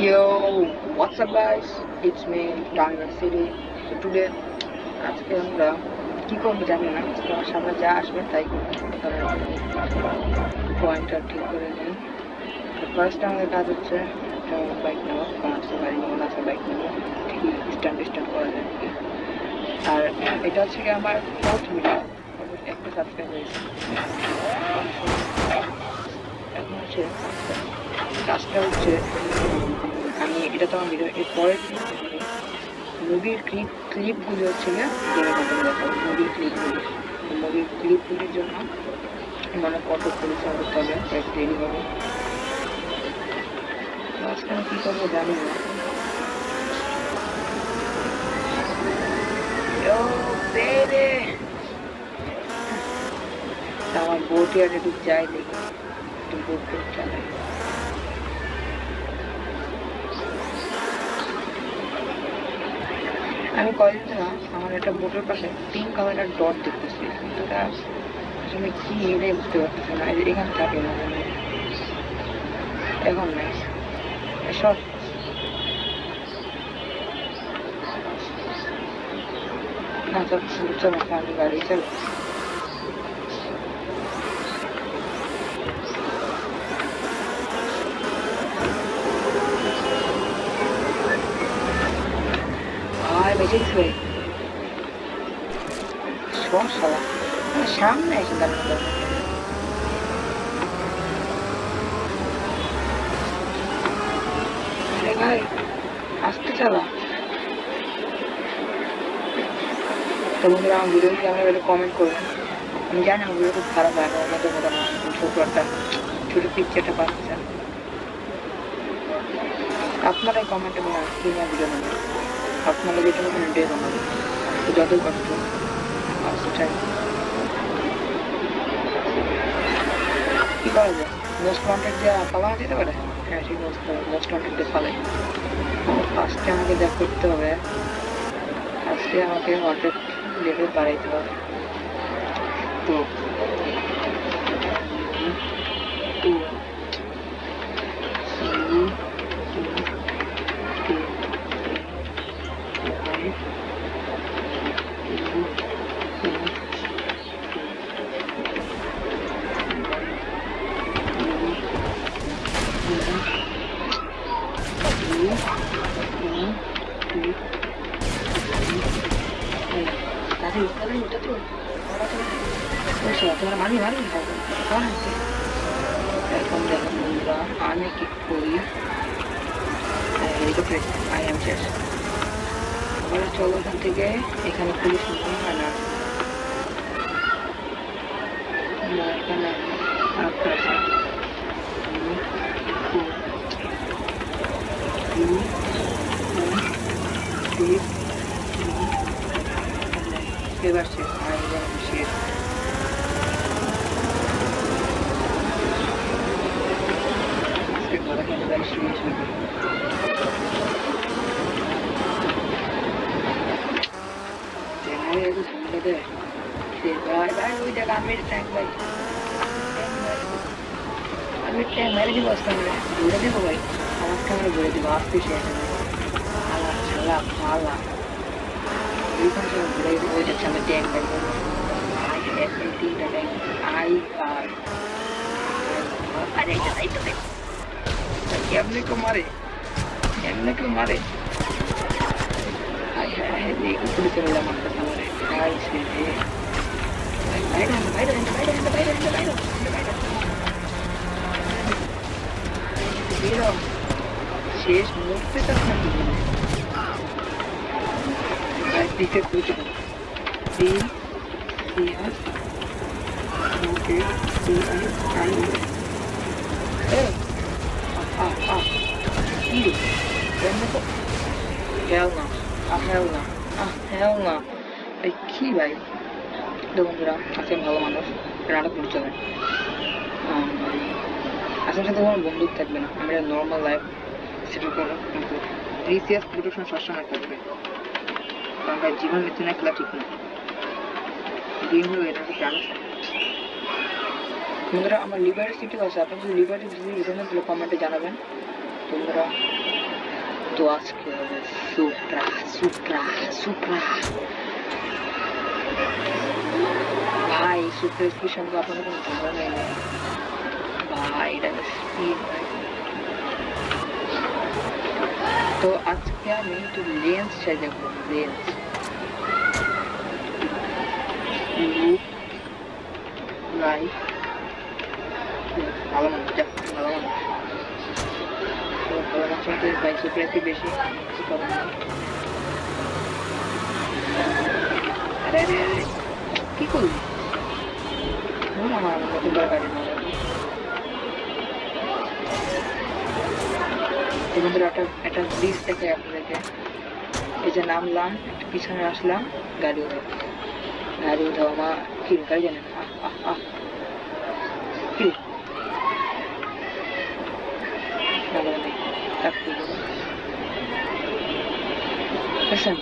Yo, what's up guys? It's me, Tangar City. So today আজকে আমরা কি করবো জানি না, আজকে আমার সামনে যা আসবে তাই করবো। পয়েন্টটা ঠিক করে নিই। তো ফার্স্ট আমাদের কাজ হচ্ছে একটা বাইক নেওয়া, কারণ আজকে বাড়ি নেবো না, আজকে বাইক নেবো, ঠিকই স্ট্যান্ড করা যায় আর কি। আর এটা হচ্ছে কি আমার ফার্স্ট ভিডিও, অলমোস্ট একটা সাবস্ক্রাইব হয়েছে। এখন হচ্ছে কাজটা হচ্ছে আমি এটা তো আমার ভিডিও এর পরের মুভির ক্লিপগুলি হচ্ছে গিয়ে গেমের মাধ্যমে দেখাবো। মুভির ক্লিপগুলির জন্য মানে কত পরিশ্রম করতে হবে, কয়েক দেরি হবে। আজকে আমি কী করবো জানি না। আমার বোটে আর একটু যাই দেখি, একটু বোট চালাই। আমি কয়েকদিন ধরে আমার একটা বোটের পাশে পিঙ্ক কালারের ডট দেখতেছি, কিন্তু এটা আসলে কি এটাই বুঝতে পারতেছি না। এখানে থাকে না, এখন নেই এসব। না চলো আমি গাড়ি চলো। বেঁচে গেছে ভাই, সমস্যা সামনে এসে দাঁড়ানো। ভাই আসতে চালা। তো বন্ধুরা আমার ভিডিও যদি আপনারা কমেন্ট করবেন। আমি জানি আমার ভিডিও খুব খারাপ হয়, আমার মতো মোটামুটি ছোটো একটা ছোটো পিকচারটা পাচ্ছেন। আপনারাই কমেন্টে বলেন কি নিয়ে ভিডিও বানাবেন, আপনারা যেটা মতো ভিডিও বানাবেন। তো যতই কষ্ট চাই কি করা যায়, মোস্ট ওয়ান্টেড দিয়ে পালানো যেতে পারে। হ্যাঁ ঠিক আছে, মোস্ট ওয়ান্টেড দিয়ে পালাই। ফার্স্টে আমাকে যা করতে হবে, ফার্স্টে আমাকে ওয়ান্টেড লেভেল বাড়াইতে হবে। তো তোমার মানি মানি এখন দেখো বন্ধুরা আমি কি করি। হেলিকপ্টার আই এম শেষ। তাহলে চলো ওখান থেকে, এখানে পুলিশ মনে হয় না, এখানে আরেকটা আছে। এবার শেষ শেষ। আমি ট্যাঙ্ক মেরে দিব, ঘুরে দেবো ভাই, আমার ক্যামেরা ঘুরে দিব আসতে শেষ। আল্লাহ ছালা পালা ওইখানে সব ঘুরে ওই যাচ্ছে, আমি ট্যাঙ্ক বাই করবো। তিনটা ট্যাঙ্ক আই আর কেমনে কেউ মারে, কেমনে কেউ মারে। পুলিশ চলে আমার কাছে মারে। শেষ মুহূর্তে দিকে খুঁজে কি ভাই। বন্ধুরা আছেন ভালো মানুষ, নাটক করে চলে। আসলে সাথে কোনো বন্দুক থাকবে না, আমরা নর্মাল লাইফ সেটেল করবো, কিন্তু প্রিসিয়াস প্রোটেকশন সবসময় থাকবে। কারণ ভাই জীবন মৃত্যু না খেলা ঠিক না। গেম হলো এটা জানো। বন্ধুরা আমার লিবারের সিটি আছে, আপনার যদি লিবারের সিটি জানেন তাহলে কমেন্টে জানাবেন। তোমরা তো আজকে হবে সুপ্রা সুপ্রা সুপ্রা ভাই সুপ্রা স্পিড সম্পর্কে আপনাদের কোনো ধারণাই নেই ভাই এটা স্পিড ভাই তো আজকে আমি একটু লেন্স চাই দেখবো লেন্স লুক লাইক ভালো মানুষ যা ভালো মানুষ ভালো মানুষ ভাই সুপ্রা একটু বেশি কিছু পাবো না আরে কি করলি আমার নতুন গাড়ি বন্ধুরা একটা ব্রিজ দেখে আপনাদেরকে এই যে নামলাম একটু পিছনে আসলাম গাড়ি উঠাও আমার কি গাড়ি জানেন কি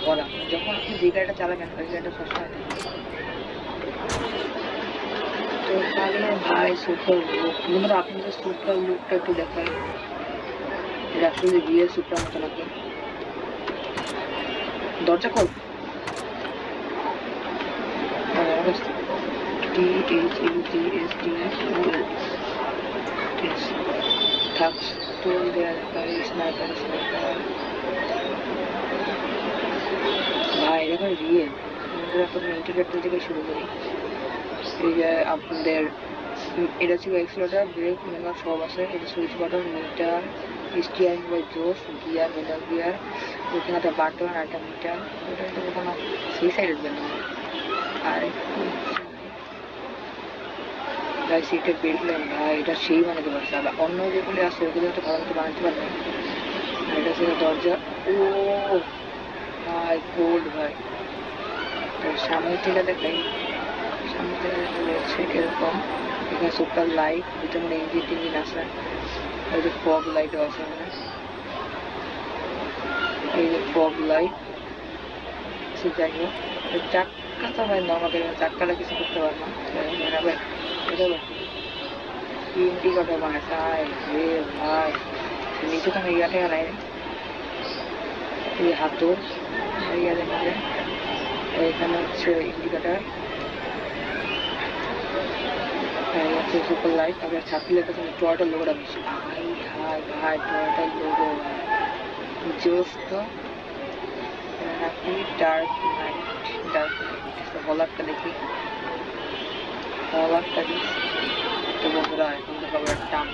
বলা যখন আপনি যে গাড়িটা চালাবেন ওই গাড়িটা সবসময় তো তাহলে ভাই সুপার লুক বন্ধুরা আপনাদের সুপার লুকটা একটু দেখাই এটা আসলে রিয়েল সুপার মতো নাকি দরজা খোল ভাই দেখো রিয়েল ইন্টারনেট থেকে শুরু করি এই যে আপনাদের এটা ছিল এক্সিলেটর ব্রেক লিভার সব আছে এটা সুইচ বাটন মিটার স্টিয়ারিং বাই জোস গিয়ার মেটাল গিয়ার ওখানে একটা বাটন আর একটা মিটার ওটা তো কোনো সেই সাইডের জন্য আর একটু ভাই সিটে বেল্ট নেন ভাই এটা সেই বানাতে পারছে আবার অন্য যেগুলি আছে ওগুলো তো ভালো মতো বানাতে পারবে আর এটা ছিল দরজা ও ভাই গোল্ড ভাই তো সামনে থেকে দেখাই সামনে থেকে রয়েছে এরকম এখানে সুপার লাইট ভিতরে মানে ইঞ্জিন টিঞ্জিন আছে ওই যে ফগ লাইটও আছে মানে এই যে ফগ লাইট সে যাই হোক চাক্কা তো ভাই নর্মাল চাক্কাটা কিছু করতে পারে না ভাই এটা ইন্ডিকেটর বানাইছে আয় রে ভাই নিচে তো আমি ইয়াতে নাই এই হাতুর ইয়াদের মধ্যে এখানে হচ্ছে ইন্ডিকেটর সুপার লাইট আবার ছাত্রী লেখা টয়টা লোগোটা বেশি ভাই ভাই ভাই টয়টা লোগো জোস তো নাকি ডার্ক নাইট হলারটা দেখি হলারটা দিচ্ছি তো বন্ধুরা এখন তো খবর টান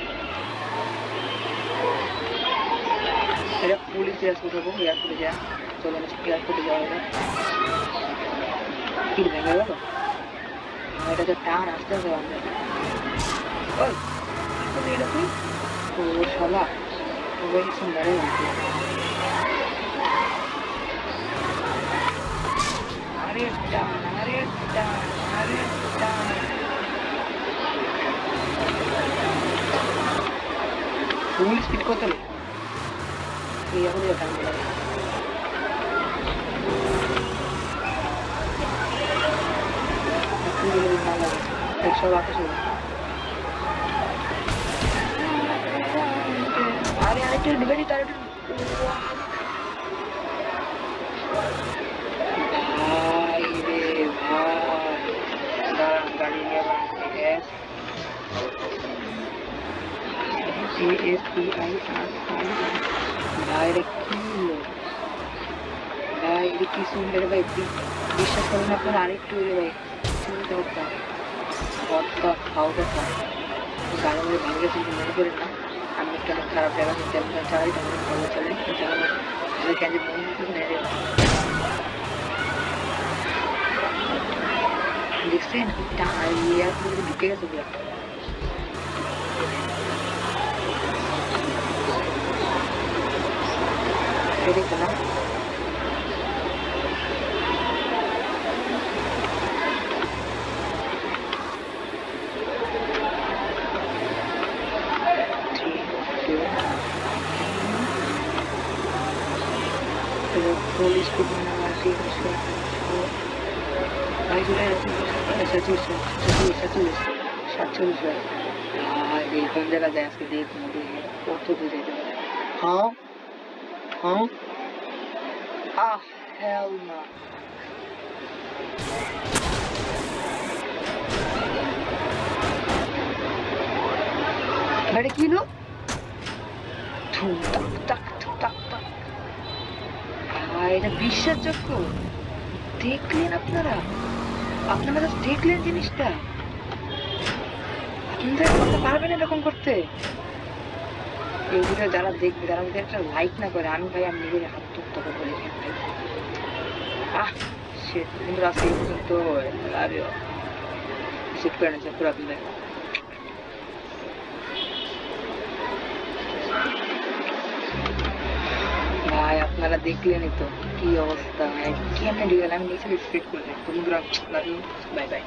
এটা পুলিশ এয়ারপোর্ট হবো এয়ারপোর্টে যা চলো এয়ারপোর্টে যাওয়া যায় কি ভেঙে গেল এটা তো টান আসতে হবে আমাদের ও শালা ওই সুন্দরই লাগছে আরে টান আরে টান আরে টান ফুল স্পিড কত নেই এই এখন টান বলা সব আকাশে আরে আরেকটা ডিবেটি তার ভাই রে ভাই দাঁড়ান গাড়ি নিয়ে ভাই রে কি ভাই এটা কি সুন্দর ভাই বিশ্বাস করেন আপনারা আরেকটু ভাই শুনতে হতাম গাড়ি মধ্যে ভেঙে গেছে মনে করেন না আমি একটা খারাপ জায়গা চালাই তেমন ভালো চলে চালানো দেখছেন ঢুকে গেছে দেখো না police could not see the ভাই চলে সাতচল্লিশ ভাই কোন জায়গায় যায় আজকে দেখুন কত দূর যেতে পারে হ্যাঁ হ্যাঁ আহ hell না এটা কি হলো ঠুক টাক টাক ঠুক টাক টাক এটা বিশ্বাসযোগ্য দেখলেন আপনারা আপনারা just দেখলেন জিনিসটা আপনাদের কথা পারবেন এরকম করতে এই ভিডিও যারা দেখবে তারা যদি একটা লাইক না করে আমি ভাই আমি নিজের হাত তুলতে করবো দেখেন ভাই আহ shit কিন্তু আজকে এই পর্যন্ত লাভ ইউ সেট করে নিয়েছে পুরো আপনি ভাই আপনারা দেখলেনই তো কি অবস্থা কেমনে রিয়েল আমি নিচে এক্সপেক্ট করি বন্ধুরা লাভ ইউ বাই বাই